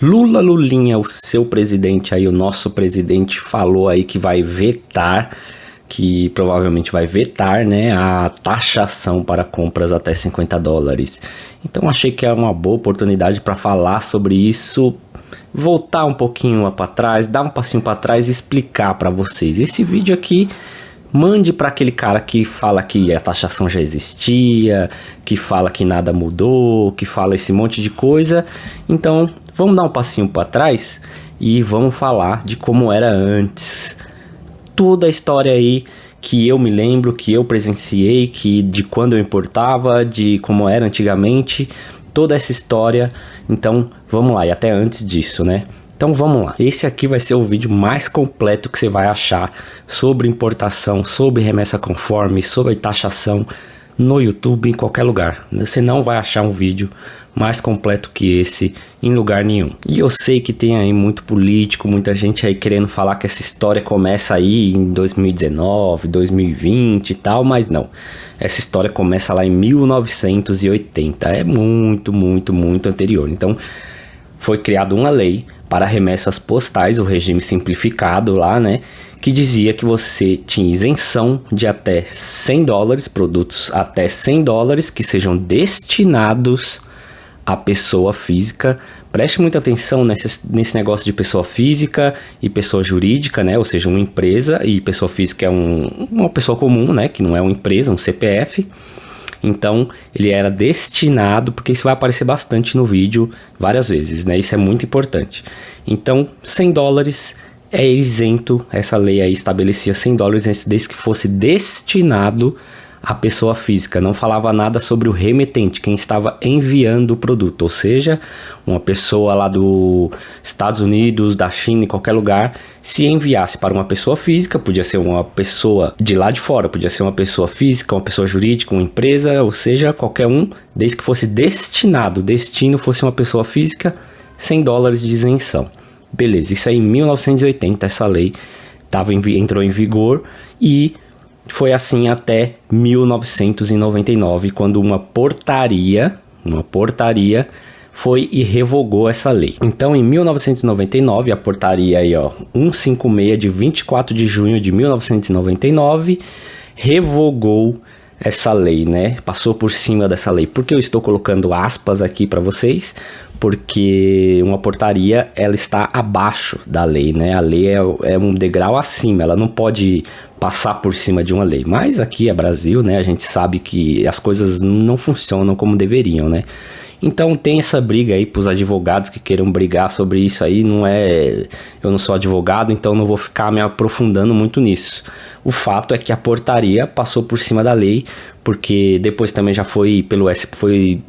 Lula Lulinha, o seu presidente aí, o nosso presidente falou aí que vai vetar, que provavelmente vai vetar, né, a taxação para compras até $50. Então achei que é uma boa oportunidade para falar sobre isso, voltar um pouquinho para trás, dar um passinho para trás e explicar para vocês. Esse vídeo aqui, mande para aquele cara que fala que a taxação já existia, que fala que nada mudou, que fala esse monte de coisa. Então vamos dar um passinho para trás e vamos falar de como era antes. Toda a história aí que eu me lembro, que eu presenciei, que de quando eu importava, de como era antigamente, toda essa história. Então vamos lá, e até antes disso, né? Então vamos lá, esse aqui vai ser o vídeo mais completo que você vai achar sobre importação, sobre remessa conforme, sobre taxação no YouTube, em qualquer lugar. Você não vai achar um vídeo mais completo que esse em lugar nenhum. E eu sei que tem aí muito político, muita gente aí querendo falar que essa história começa aí em 2019, 2020 e tal, mas não. Essa história começa lá em 1980, é muito anterior. Então foi criada uma lei para remessas postais, o regime simplificado lá, né? Que dizia que você tinha isenção de até $100, produtos até $100 que sejam destinados à pessoa física. Preste muita atenção nesse negócio de pessoa física e pessoa jurídica, né? Ou seja, uma empresa, e pessoa física é uma pessoa comum, né? Que não é uma empresa, um CPF. Então, ele era destinado, porque isso vai aparecer bastante no vídeo várias vezes, né? Isso é muito importante. Então, $100 é isento, essa lei aí estabelecia $100 desde que fosse destinado à pessoa física. Não falava nada sobre o remetente, quem estava enviando o produto. Ou seja, uma pessoa lá dos Estados Unidos, da China, em qualquer lugar, se enviasse para uma pessoa física, podia ser uma pessoa de lá de fora, podia ser uma pessoa física, uma pessoa jurídica, uma empresa, ou seja, qualquer um, desde que fosse destinado, o destino fosse uma pessoa física, $100 de isenção. Beleza, isso aí em 1980, essa lei entrou em vigor e foi assim até 1999, quando uma portaria foi e revogou essa lei. Então, em 1999, a portaria aí, ó, 156 de 24 de junho de 1999, revogou essa lei, né? Passou por cima dessa lei. Por que eu estou colocando aspas aqui para vocês? Porque uma portaria, ela está abaixo da lei, né? A lei é um degrau acima, ela não pode passar por cima de uma lei. Mas aqui é Brasil, né? A gente sabe que as coisas não funcionam como deveriam, né? Então tem essa briga aí para os advogados que queiram brigar sobre isso aí. Eu não sou advogado, então não vou ficar me aprofundando muito nisso. O fato é que a portaria passou por cima da lei, porque depois também já foi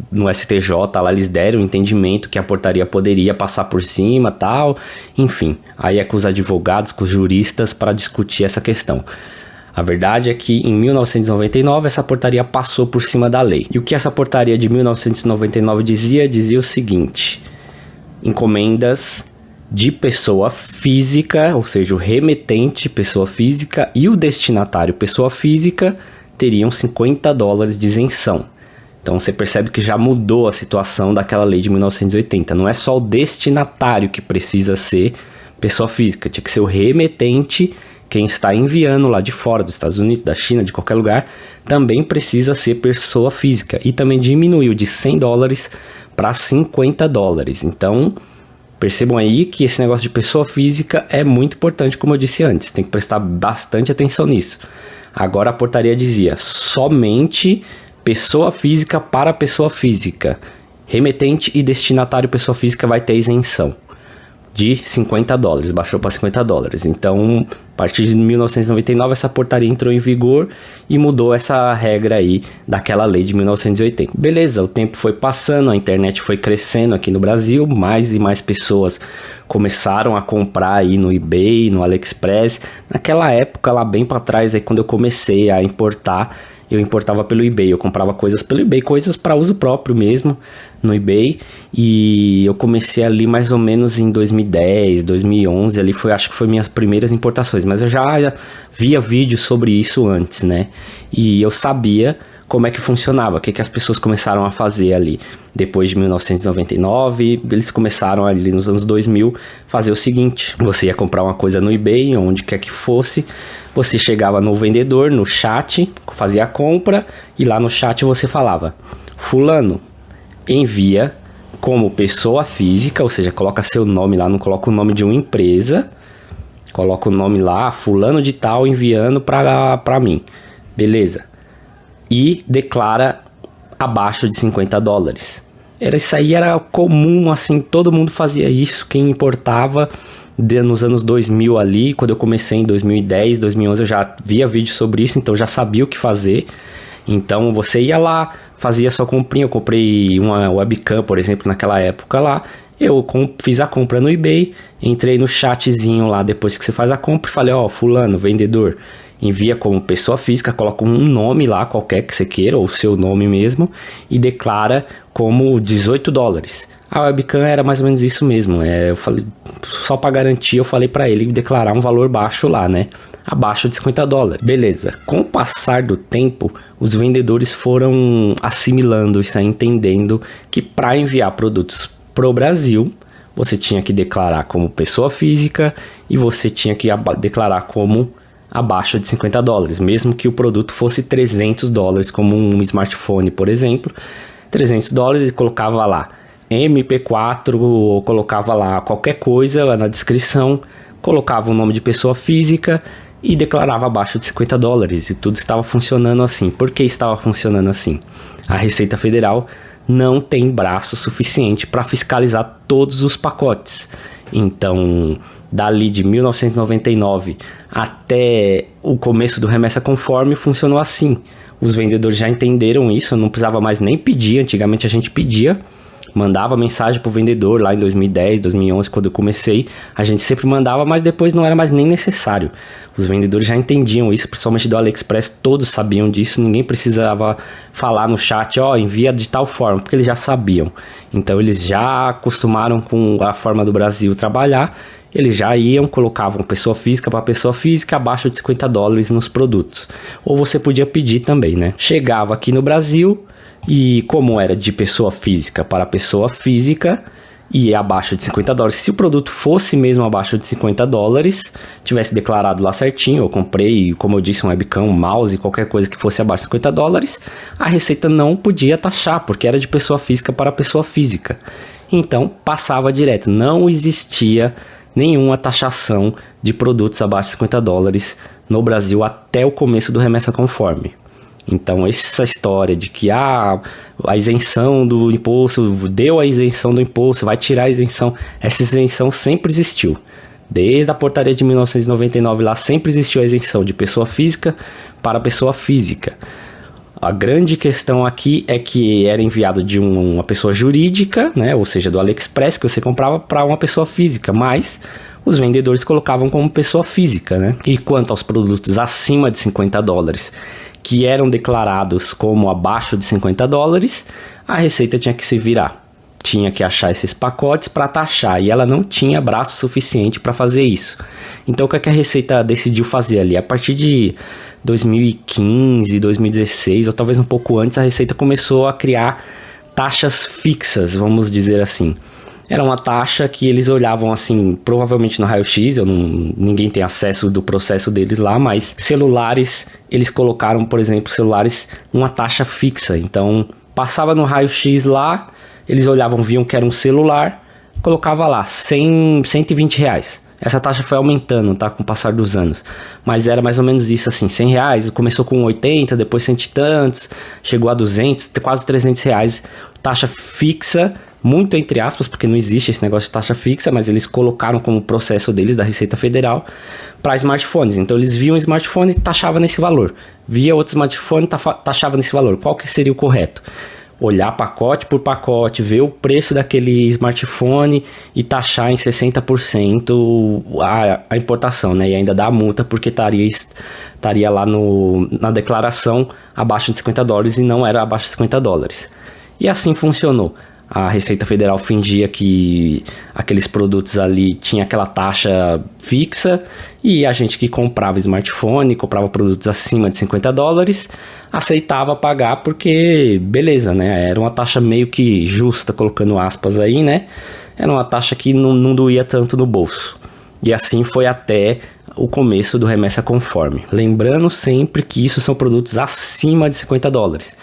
no STJ, lá eles deram o entendimento que a portaria poderia passar por cima, tal. Enfim, aí é com os advogados, com os juristas para discutir essa questão. A verdade é que em 1999 essa portaria passou por cima da lei. E o que essa portaria de 1999 dizia? Dizia o seguinte: encomendas de pessoa física, ou seja, o remetente pessoa física e o destinatário pessoa física teriam $50 de isenção. Então você percebe que já mudou a situação daquela lei de 1980. Não é só o destinatário que precisa ser pessoa física, tinha que ser o remetente. Quem está enviando lá de fora, dos Estados Unidos, da China, de qualquer lugar, também precisa ser pessoa física. E também diminuiu de $100 para $50. Então, percebam aí que esse negócio de pessoa física é muito importante, como eu disse antes. Tem que prestar bastante atenção nisso. Agora a portaria dizia somente pessoa física para pessoa física. Remetente e destinatário pessoa física vai ter isenção de $50, baixou para $50. Então, a partir de 1999, essa portaria entrou em vigor e mudou essa regra aí daquela lei de 1980. Beleza, o tempo foi passando, a internet foi crescendo aqui no Brasil, mais e mais pessoas começaram a comprar aí no eBay, no AliExpress. Naquela época, lá bem para trás, aí quando eu comecei a importar, eu importava pelo eBay, eu comprava coisas pelo eBay, coisas para uso próprio mesmo no eBay, e eu comecei ali mais ou menos em 2010, 2011, ali acho que foi minhas primeiras importações, mas eu já via vídeos sobre isso antes, né? E eu sabia como é que funcionava, o que as pessoas começaram a fazer ali. Depois de 1999, eles começaram ali nos anos 2000 fazer o seguinte: você ia comprar uma coisa no eBay, onde quer que fosse, você chegava no vendedor, no chat, fazia a compra, e lá no chat você falava: fulano, envia como pessoa física, ou seja, coloca seu nome lá, não coloca o nome de uma empresa, coloca o nome lá, fulano de tal enviando pra mim, beleza, e declara abaixo de $50. Isso aí era comum, assim, todo mundo fazia isso, quem importava nos anos 2000 ali, quando eu comecei em 2010, 2011, eu já via vídeo sobre isso, então eu já sabia o que fazer. Então você ia lá, fazia sua comprinha, eu comprei uma webcam, por exemplo, naquela época lá, eu fiz a compra no eBay, entrei no chatzinho lá depois que você faz a compra e falei: ó, fulano, vendedor, envia como pessoa física, coloca um nome lá qualquer que você queira, ou o seu nome mesmo, e declara como $18. A webcam era mais ou menos isso mesmo, eu falei, só para garantir, eu falei para ele declarar um valor baixo lá, né? Abaixo de $50. Beleza. Com o passar do tempo, os vendedores foram assimilando isso aí, entendendo que para enviar produtos pro Brasil, você tinha que declarar como pessoa física e você tinha que declarar como abaixo de $50, mesmo que o produto fosse $300, como um smartphone, por exemplo. $300, ele colocava lá MP4, ou colocava lá qualquer coisa na descrição, colocava o nome de pessoa física e declarava abaixo de $50, e tudo estava funcionando assim. Por que estava funcionando assim? A Receita Federal não tem braço suficiente para fiscalizar todos os pacotes. Então, dali de 1999 até o começo do Remessa Conforme funcionou assim. Os vendedores já entenderam isso, não precisava mais nem pedir. Antigamente a gente pedia, mandava mensagem pro vendedor lá em 2010, 2011, quando eu comecei, a gente sempre mandava, mas depois não era mais nem necessário. Os vendedores já entendiam isso, principalmente do AliExpress, todos sabiam disso, ninguém precisava falar no chat, ó, envia de tal forma, porque eles já sabiam. Então eles já acostumaram com a forma do Brasil trabalhar, eles já iam, colocavam pessoa física para pessoa física abaixo de $50 nos produtos. Ou você podia pedir também, né? Chegava aqui no Brasil, e como era de pessoa física para pessoa física e abaixo de $50, se o produto fosse mesmo abaixo de $50, tivesse declarado lá certinho, eu comprei, como eu disse, um webcam, um mouse, qualquer coisa que fosse abaixo de $50, a Receita não podia taxar, porque era de pessoa física para pessoa física. Então passava direto, não existia nenhuma taxação de produtos abaixo de $50 no Brasil até o começo do Remessa Conforme. Então essa história de que a isenção do imposto, deu a isenção do imposto, vai tirar a isenção, essa isenção sempre existiu. Desde a portaria de 1999 lá sempre existiu a isenção de pessoa física para pessoa física. A grande questão aqui é que era enviado de uma pessoa jurídica, né, ou seja, do AliExpress, que você comprava, para uma pessoa física, mas os vendedores colocavam como pessoa física, né? E quanto aos produtos acima de $50, que eram declarados como abaixo de $50, a Receita tinha que se virar. Tinha que achar esses pacotes para taxar, e ela não tinha braço suficiente para fazer isso. Então o que a Receita decidiu fazer ali? A partir de 2015, 2016, ou talvez um pouco antes, a Receita começou a criar taxas fixas, vamos dizer assim. Era uma taxa que eles olhavam assim, provavelmente no raio-x, ninguém tem acesso do processo deles lá, mas celulares, eles colocaram, por exemplo, celulares uma taxa fixa. Então, passava no raio-x lá, eles olhavam, viam que era um celular, colocava lá, R$120. Essa taxa foi aumentando, tá, com o passar dos anos. Mas era mais ou menos isso, assim, R$100, começou com 80, depois cento e tantos, chegou a 200, quase R$300, taxa fixa, muito entre aspas, porque não existe esse negócio de taxa fixa, mas eles colocaram como processo deles, da Receita Federal, para smartphones. Então eles viam o smartphone e taxava nesse valor. Via outro smartphone e taxava nesse valor. Qual que seria o correto? Olhar pacote por pacote, ver o preço daquele smartphone e taxar em 60% a importação, né? E ainda dar a multa porque estaria lá na declaração abaixo de $50 e não era abaixo de $50. E assim funcionou. A Receita Federal fingia que aqueles produtos ali tinha aquela taxa fixa e a gente que comprava smartphone, comprava produtos acima de $50, aceitava pagar porque, beleza, né? Era uma taxa meio que justa, colocando aspas aí, né? Era uma taxa que não doía tanto no bolso. E assim foi até o começo do Remessa Conforme. Lembrando sempre que isso são produtos acima de $50.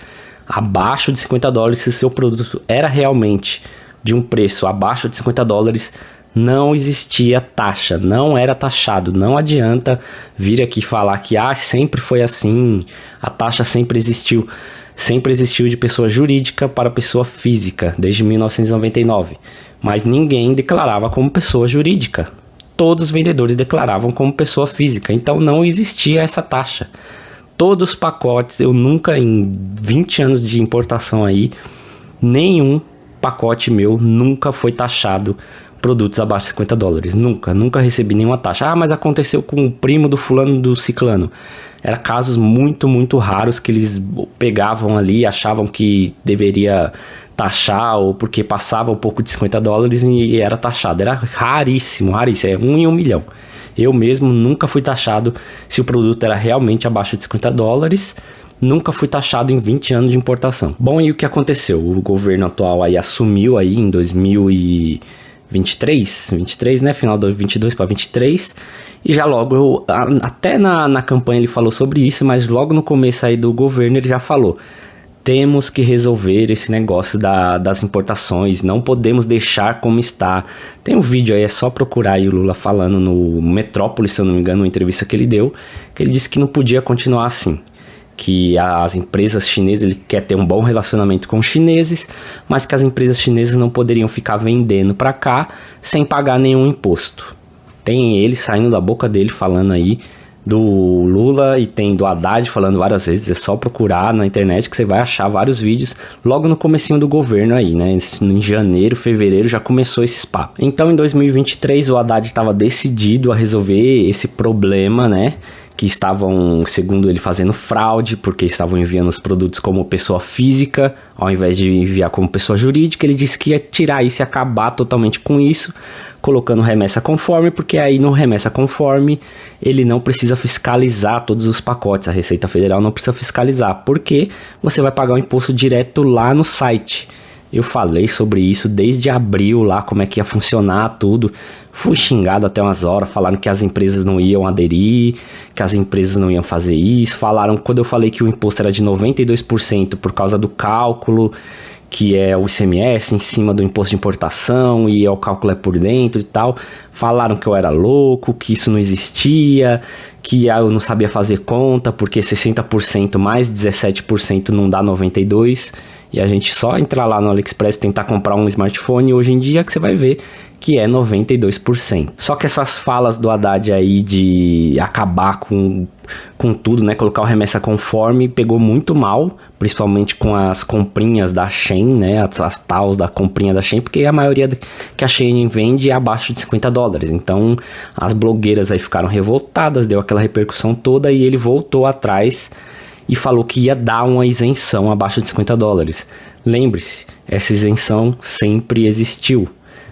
Abaixo de $50, se o seu produto era realmente de um preço abaixo de $50, não existia taxa, não era taxado. Não adianta vir aqui falar que sempre foi assim, a taxa sempre existiu. Sempre existiu de pessoa jurídica para pessoa física, desde 1999. Mas ninguém declarava como pessoa jurídica. Todos os vendedores declaravam como pessoa física, então não existia essa taxa. Todos os pacotes, eu nunca, em 20 anos de importação aí, nenhum pacote meu nunca foi taxado produtos abaixo de $50. Nunca recebi nenhuma taxa. Mas aconteceu com o primo do fulano do ciclano. Era casos muito raros que eles pegavam ali, achavam que deveria taxar ou porque passava um pouco de $50 e era taxado. Era raríssimo, é 1 em 1 milhão. Eu mesmo nunca fui taxado se o produto era realmente abaixo de $50, nunca fui taxado em 20 anos de importação. Bom, e o que aconteceu? O governo atual aí assumiu aí em 2023, né? Final de 22 para 23, e já logo, até na campanha ele falou sobre isso, mas logo no começo aí do governo ele já falou: temos que resolver esse negócio das importações, não podemos deixar como está. Tem um vídeo aí, é só procurar aí o Lula falando no Metrópole, se eu não me engano, uma entrevista que ele deu, que ele disse que não podia continuar assim, que as empresas chinesas, ele quer ter um bom relacionamento com os chineses, mas que as empresas chinesas não poderiam ficar vendendo para cá sem pagar nenhum imposto. Tem ele saindo da boca dele falando aí do Lula, e tem do Haddad falando várias vezes. É só procurar na internet que você vai achar vários vídeos logo no comecinho do governo aí, né? Em janeiro, fevereiro já começou esse papos. Então em 2023 o Haddad estava decidido a resolver esse problema, né? Que estavam, segundo ele, fazendo fraude, porque estavam enviando os produtos como pessoa física, ao invés de enviar como pessoa jurídica. Ele disse que ia tirar isso e acabar totalmente com isso, colocando remessa conforme, porque aí no remessa conforme ele não precisa fiscalizar todos os pacotes, a Receita Federal não precisa fiscalizar, porque você vai pagar o imposto direto lá no site. Eu falei sobre isso desde abril lá, como é que ia funcionar tudo. Fui xingado até umas horas, falaram que as empresas não iam aderir, que as empresas não iam fazer isso. Falaram, quando eu falei que o imposto era de 92% por causa do cálculo, que é o ICMS em cima do imposto de importação, e o cálculo é por dentro e tal, falaram que eu era louco, que isso não existia, que eu não sabia fazer conta, porque 60% mais 17% não dá 92%, e a gente só entrar lá no AliExpress e tentar comprar um smartphone hoje em dia que você vai ver que é 92%. Só que essas falas do Haddad aí de acabar com tudo, né, colocar o remessa conforme, pegou muito mal, principalmente com as comprinhas da Shein, né, as tals da comprinha da Shein, porque a maioria que a Shein vende é abaixo de $50. Então as blogueiras aí ficaram revoltadas, deu aquela repercussão toda, e ele voltou atrás e falou que ia dar uma isenção abaixo de $50. Lembre-se, essa isenção sempre existiu.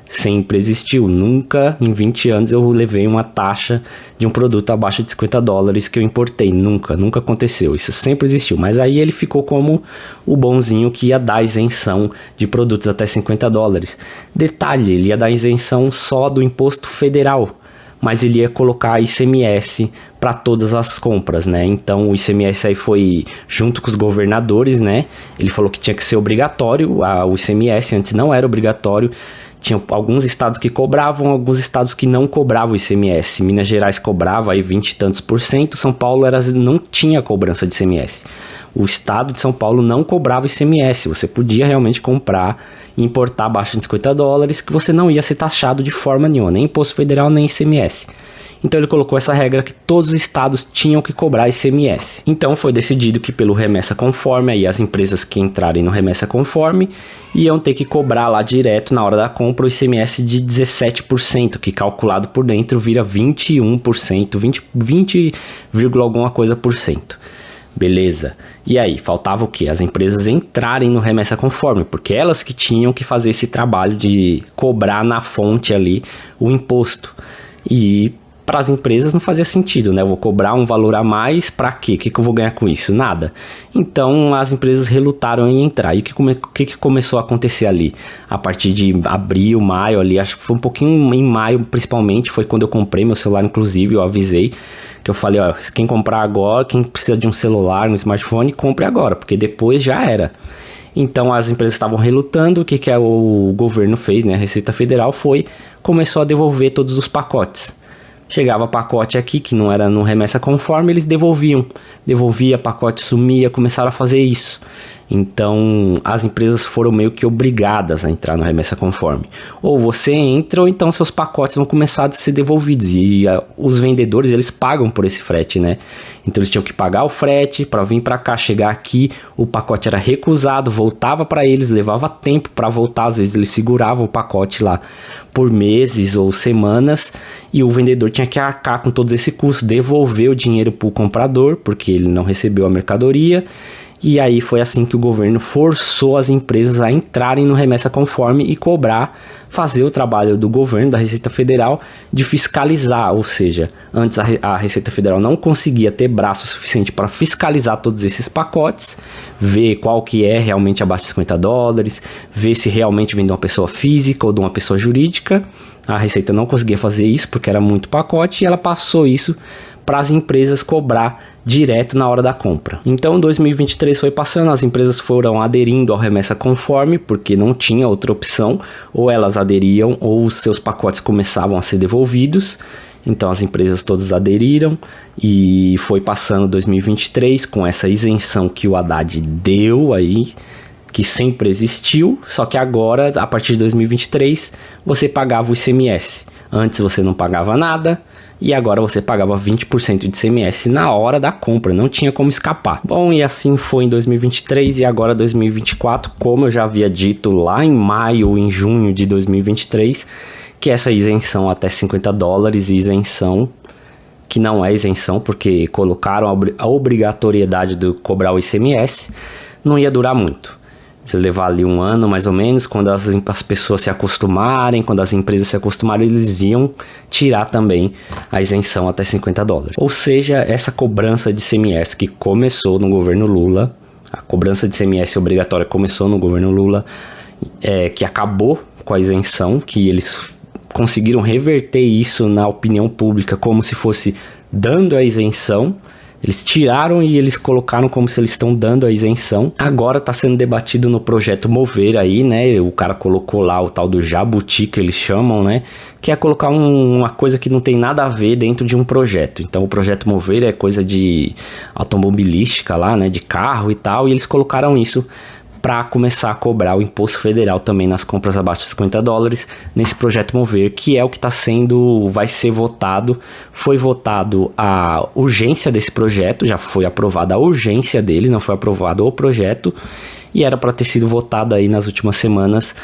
Sempre existiu. Nunca em 20 anos eu levei uma taxa de um produto abaixo de $50 que eu importei. Nunca aconteceu. Isso sempre existiu. Mas aí ele ficou como o bonzinho que ia dar isenção de produtos até $50. Detalhe, ele ia dar isenção só do imposto federal, mas ele ia colocar ICMS para todas as compras, né? Então o ICMS aí foi junto com os governadores, né? Ele falou que tinha que ser obrigatório, o ICMS antes não era obrigatório. Tinha alguns estados que cobravam, alguns estados que não cobravam o ICMS. Minas Gerais cobrava aí 20 e tantos %, São Paulo não tinha cobrança de ICMS. O estado de São Paulo não cobrava ICMS, você podia realmente comprar e importar abaixo de $50 que você não ia ser taxado de forma nenhuma, nem imposto federal nem ICMS. Então ele colocou essa regra que todos os estados tinham que cobrar ICMS. Então foi decidido que pelo remessa conforme, aí as empresas que entrarem no remessa conforme iam ter que cobrar lá direto na hora da compra o ICMS de 17%, que calculado por dentro vira 21%, 20, alguma coisa por cento. Beleza. E aí, faltava o quê? As empresas entrarem no remessa conforme, porque elas que tinham que fazer esse trabalho de cobrar na fonte ali o imposto. E para as empresas não fazia sentido, né? Eu vou cobrar um valor a mais, para quê? O que eu vou ganhar com isso? Nada. Então as empresas relutaram em entrar. E o que começou a acontecer ali? A partir de abril, maio ali, acho que foi um pouquinho em maio principalmente, foi quando eu comprei meu celular, inclusive, eu avisei, que eu falei, ó, quem comprar agora, quem precisa de um celular, um smartphone, compre agora, porque depois já era. Então as empresas estavam relutando, o que o governo fez, né? A Receita Federal começou a devolver todos os pacotes. Chegava pacote aqui que não era no remessa conforme, eles devolvia, pacote sumia, começaram a fazer isso. Então as empresas foram meio que obrigadas a entrar no remessa conforme. Ou você entra ou então seus pacotes vão começar a ser devolvidos. E os vendedores, eles pagam por esse frete, né? Então eles tinham que pagar o frete para vir para cá, chegar aqui, o pacote era recusado, voltava para eles, levava tempo para voltar, às vezes eles seguravam o pacote lá por meses ou semanas e o vendedor tinha que arcar com todos esse custo, devolver o dinheiro para o comprador, porque ele não recebeu a mercadoria. E aí foi assim que o governo forçou as empresas a entrarem no remessa conforme e cobrar, fazer o trabalho do governo, da Receita Federal, de fiscalizar. Ou seja, antes a Receita Federal não conseguia ter braço suficiente para fiscalizar todos esses pacotes, ver qual que é realmente abaixo de $50, ver se realmente vem de uma pessoa física ou de uma pessoa jurídica. A Receita não conseguia fazer isso porque era muito pacote e ela passou isso para as empresas cobrar direto na hora da compra. Então 2023 foi passando, as empresas foram aderindo ao remessa conforme, porque não tinha outra opção, ou elas aderiam ou os seus pacotes começavam a ser devolvidos. Então as empresas todas aderiram e foi passando 2023 com essa isenção que o Haddad deu aí, que sempre existiu, só que agora, a partir de 2023, você pagava o ICMS. Antes você não pagava nada, e agora você pagava 20% de ICMS na hora da compra, não tinha como escapar. Bom, e assim foi em 2023 e agora 2024, como eu já havia dito lá em maio ou em junho de 2023, que essa isenção até $50 e isenção, que não é isenção, porque colocaram a obrigatoriedade de cobrar o ICMS, não ia durar muito. Ia levar ali um ano mais ou menos, quando as pessoas se acostumarem, quando as empresas se acostumarem, eles iam tirar também a isenção até $50. Ou seja, essa cobrança de ICMS que começou no governo Lula, a cobrança de ICMS obrigatória começou no governo Lula, que acabou com a isenção, que eles conseguiram reverter isso na opinião pública como se fosse dando a isenção. Eles tiraram e eles colocaram como se eles estão dando a isenção. Agora está sendo debatido no projeto Mover aí, né? O cara colocou lá o tal do jabuti que eles chamam, né? Que é colocar uma coisa que não tem nada a ver dentro de um projeto. Então o projeto Mover é coisa de automobilística lá, né? De carro e tal. E eles colocaram isso para começar a cobrar o imposto federal também nas compras abaixo de $50 nesse projeto Mover, que é o que vai ser votado. Foi votado a urgência desse projeto, já foi aprovada a urgência dele, não foi aprovado o projeto, e era para ter sido votado aí nas últimas semanas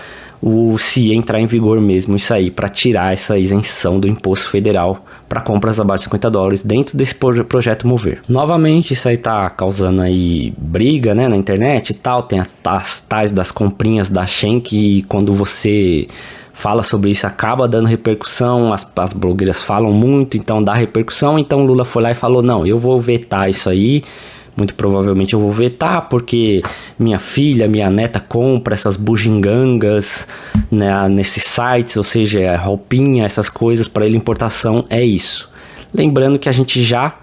se entrar em vigor mesmo isso aí, para tirar essa isenção do imposto federal para compras abaixo de $50 dentro desse projeto Mover. Novamente, isso aí tá causando aí briga, né, na internet e tal. Tem as tais das comprinhas da Shein, que quando você fala sobre isso acaba dando repercussão, as blogueiras falam muito, então dá repercussão. Então Lula foi lá e falou, não, eu vou vetar isso aí. Muito provavelmente eu vou vetar porque minha filha, minha neta compra essas bugigangas, né, nesses sites, ou seja, roupinha, essas coisas para ele importação, é isso. Lembrando que a gente já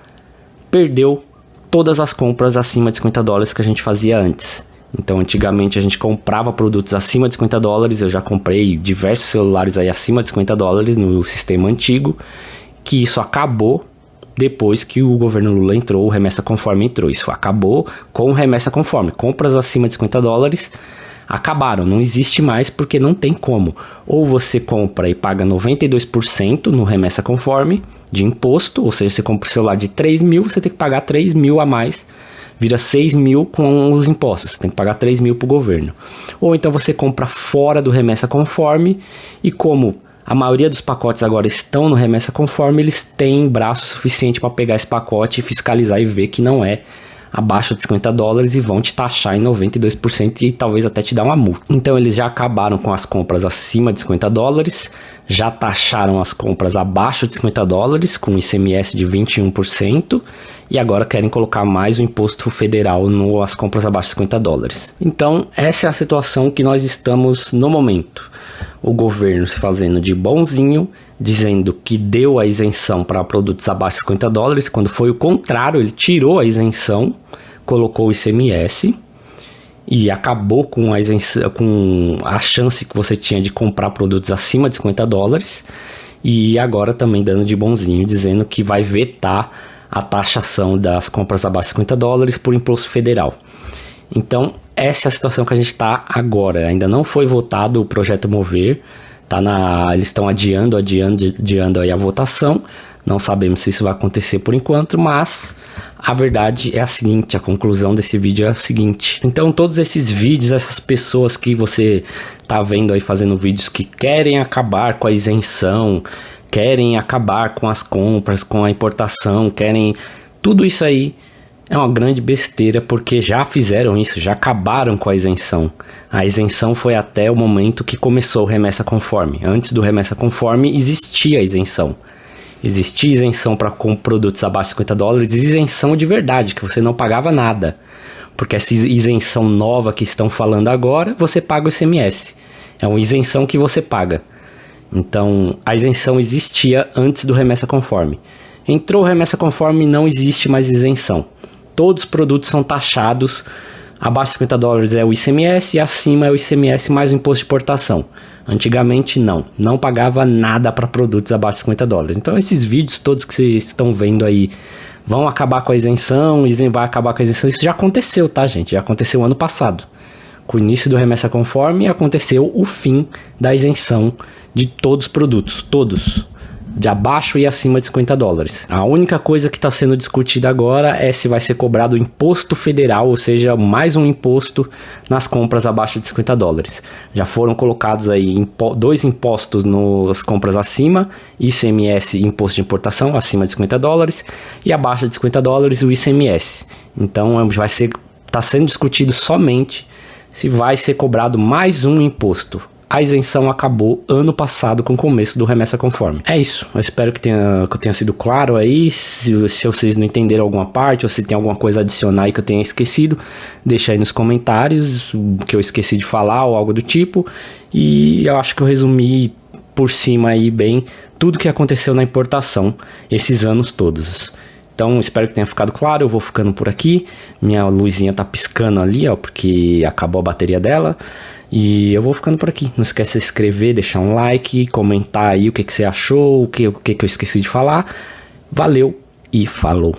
perdeu todas as compras acima de $50 que a gente fazia antes. Então antigamente a gente comprava produtos acima de $50, eu já comprei diversos celulares aí acima de $50 no sistema antigo, que isso acabou depois que o governo Lula entrou, o remessa conforme entrou. Isso acabou com o remessa conforme. Compras acima de $50 acabaram, não existe mais porque não tem como. Ou você compra e paga 92% no remessa conforme de imposto, ou seja, você compra um celular de 3 mil, você tem que pagar 3 mil a mais, vira 6 mil com os impostos, você tem que pagar 3 mil para o governo. Ou então você compra fora do remessa conforme e como a maioria dos pacotes agora estão no remessa conforme, eles têm braço suficiente para pegar esse pacote e fiscalizar e ver que não é abaixo de 50 dólares e vão te taxar em 92% e talvez até te dar uma multa. Então eles já acabaram com as compras acima de 50 dólares, já taxaram as compras abaixo de 50 dólares com ICMS de 21% e agora querem colocar mais o imposto federal nas compras abaixo de 50 dólares. Então essa é a situação que nós estamos no momento. O governo se fazendo de bonzinho, dizendo que deu a isenção para produtos abaixo de 50 dólares, quando foi o contrário, ele tirou a isenção, colocou o ICMS e acabou com a isenção, com a chance que você tinha de comprar produtos acima de 50 dólares, e agora também dando de bonzinho, dizendo que vai vetar a taxação das compras abaixo de 50 dólares por imposto federal. Então, essa é a situação que a gente está agora. Ainda não foi votado o projeto Mover. Eles estão adiando aí a votação. Não sabemos se isso vai acontecer por enquanto, mas a verdade é a seguinte, a conclusão desse vídeo é a seguinte. Então todos esses vídeos, essas pessoas que você tá vendo aí fazendo vídeos que querem acabar com a isenção, querem acabar com as compras, com a importação, tudo isso aí é uma grande besteira, porque já fizeram isso, já acabaram com a isenção. A isenção foi até o momento que começou o remessa conforme. Antes do remessa conforme existia a isenção. Existia isenção para produtos abaixo de 50 dólares, isenção de verdade, que você não pagava nada. Porque essa isenção nova que estão falando agora, você paga o ICMS. É uma isenção que você paga. Então, a isenção existia antes do remessa conforme. Entrou o remessa conforme, não existe mais isenção. Todos os produtos são taxados, abaixo de 50 dólares é o ICMS e acima é o ICMS mais o imposto de importação. Antigamente não pagava nada para produtos abaixo de 50 dólares. Então esses vídeos todos que vocês estão vendo aí vão acabar com a isenção, vai acabar com a isenção, isso já aconteceu, tá, gente? Já aconteceu ano passado. Com o início do remessa conforme aconteceu o fim da isenção de todos os produtos, todos. De abaixo e acima de 50 dólares. A única coisa que está sendo discutida agora é se vai ser cobrado imposto federal, ou seja, mais um imposto nas compras abaixo de 50 dólares. Já foram colocados aí dois impostos nas compras acima, ICMS e imposto de importação acima de 50 dólares, e abaixo de 50 dólares o ICMS. Então está sendo discutido somente se vai ser cobrado mais um imposto. A isenção acabou ano passado com o começo do remessa conforme. É isso, eu espero que eu tenha sido claro aí. Se vocês não entenderam alguma parte ou se tem alguma coisa a adicionar aí que eu tenha esquecido, deixa aí nos comentários que eu esqueci de falar ou algo do tipo. E eu acho que eu resumi por cima aí bem tudo que aconteceu na importação esses anos todos. Então espero que tenha ficado claro, eu vou ficando por aqui. Minha luzinha tá piscando ali, ó, porque acabou a bateria dela. E eu vou ficando por aqui. Não esquece de se inscrever, deixar um like, comentar aí o que você achou, o que eu esqueci de falar. Valeu e falou!